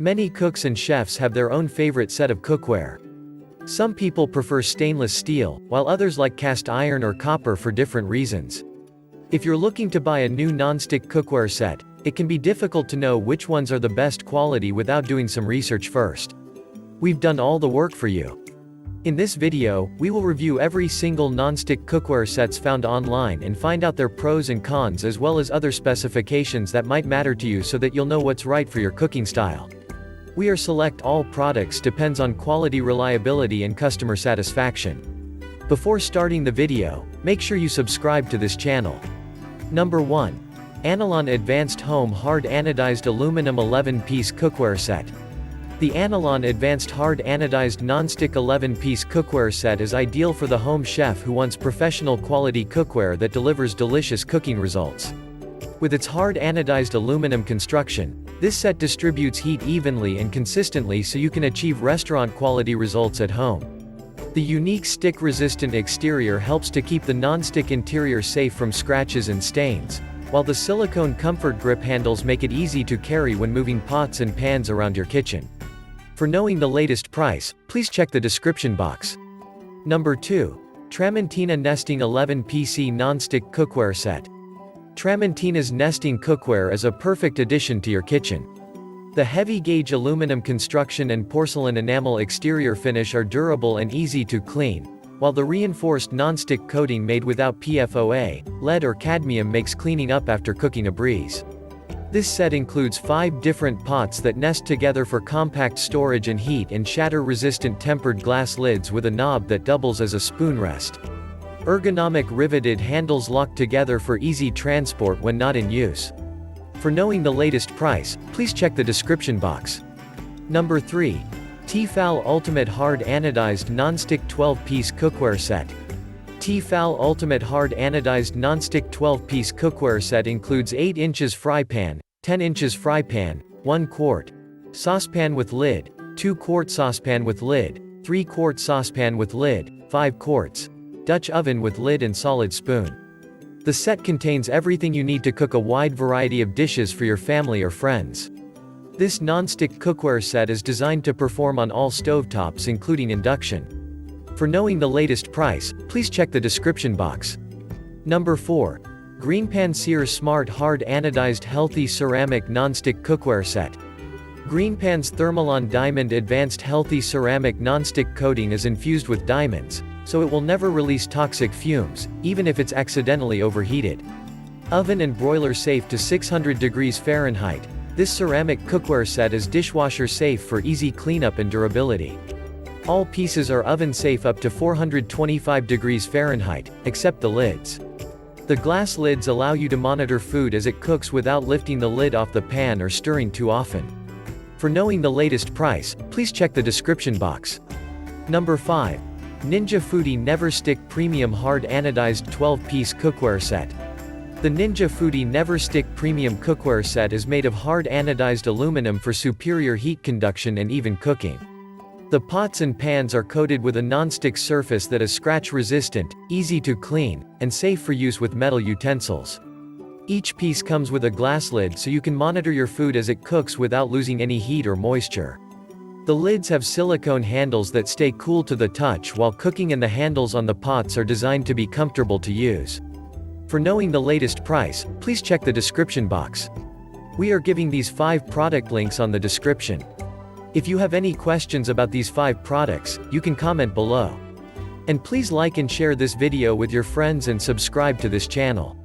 Many cooks and chefs have their own favorite set of cookware. Some people prefer stainless steel, while others like cast iron or copper for different reasons. If you're looking to buy a new non-stick cookware set, it can be difficult to know which ones are the best quality without doing some research first. We've done all the work for you. In this video, we will review every single non-stick cookware sets found online and find out their pros and cons as well as other specifications that might matter to you so that you'll know what's right for your cooking style. We select all products depends on quality, reliability and customer satisfaction. Before starting the video, make sure you subscribe to this channel. Number 1. Anolon Advanced Home Hard-Anodized Aluminum 11-Piece Cookware Set. The Anolon Advanced Hard-Anodized Non-Stick 11-Piece Cookware Set is ideal for the home chef who wants professional quality cookware that delivers delicious cooking results. With its hard-anodized aluminum construction, this set distributes heat evenly and consistently so you can achieve restaurant-quality results at home. The unique stick-resistant exterior helps to keep the non-stick interior safe from scratches and stains, while the silicone comfort grip handles make it easy to carry when moving pots and pans around your kitchen. For knowing the latest price, please check the description box. Number 2. Trementina Nesting 11-Piece Non-Stick Cookware Set. Tramontina's nesting cookware is a perfect addition to your kitchen. The heavy-gauge aluminum construction and porcelain enamel exterior finish are durable and easy to clean, while the reinforced non-stick coating made without PFOA, lead or cadmium makes cleaning up after cooking a breeze. This set includes 5 different pots that nest together for compact storage and heat and shatter-resistant tempered glass lids with a knob that doubles as a spoon rest. Ergonomic riveted handles lock together for easy transport when not in use. For knowing the latest price, please check the description box. Number 3. Tfal Ultimate Hard-Anodized Non-Stick 12-Piece Cookware Set. Tfal Ultimate Hard-Anodized Non-Stick 12-Piece Cookware Set includes 8 inches fry pan, 10 inches fry pan, 1 quart saucepan with lid, 2 quart saucepan with lid, 3 quart saucepan with lid, 5 quarts Dutch oven with lid and solid spoon. The set contains everything you need to cook a wide variety of dishes for your family or friends. This non-stick cookware set is designed to perform on all stovetops including induction. For knowing the latest price, please check the description box. Number 4. GreenPan SearSmart Hard-Anodized Healthy Ceramic Non-Stick Cookware Set. GreenPan's Thermalon Diamond Advanced Healthy Ceramic Non-Stick Coating is infused with diamonds, so it will never release toxic fumes, even if it's accidentally overheated. Oven and broiler safe to 600 degrees Fahrenheit, this ceramic cookware set is dishwasher safe for easy cleanup and durability. All pieces are oven safe up to 425 degrees Fahrenheit, except the lids. The glass lids allow you to monitor food as it cooks without lifting the lid off the pan or stirring too often. For knowing the latest price, please check the description box. Number 5. Ninja Foodi NeverStick Premium Hard-Anodized 12-Piece Cookware Set. The Ninja Foodi NeverStick Premium Cookware Set is made of hard-anodized aluminum for superior heat conduction and even cooking. The pots and pans are coated with a non-stick surface that is scratch-resistant, easy to clean, and safe for use with metal utensils. Each piece comes with a glass lid so you can monitor your food as it cooks without losing any heat or moisture. The lids have silicone handles that stay cool to the touch while cooking, and the handles on the pots are designed to be comfortable to use. For knowing the latest price, please check the description box. We are giving these 5 product links on the description. If you have any questions about these 5 products, you can comment below. And please like and share this video with your friends and subscribe to this channel.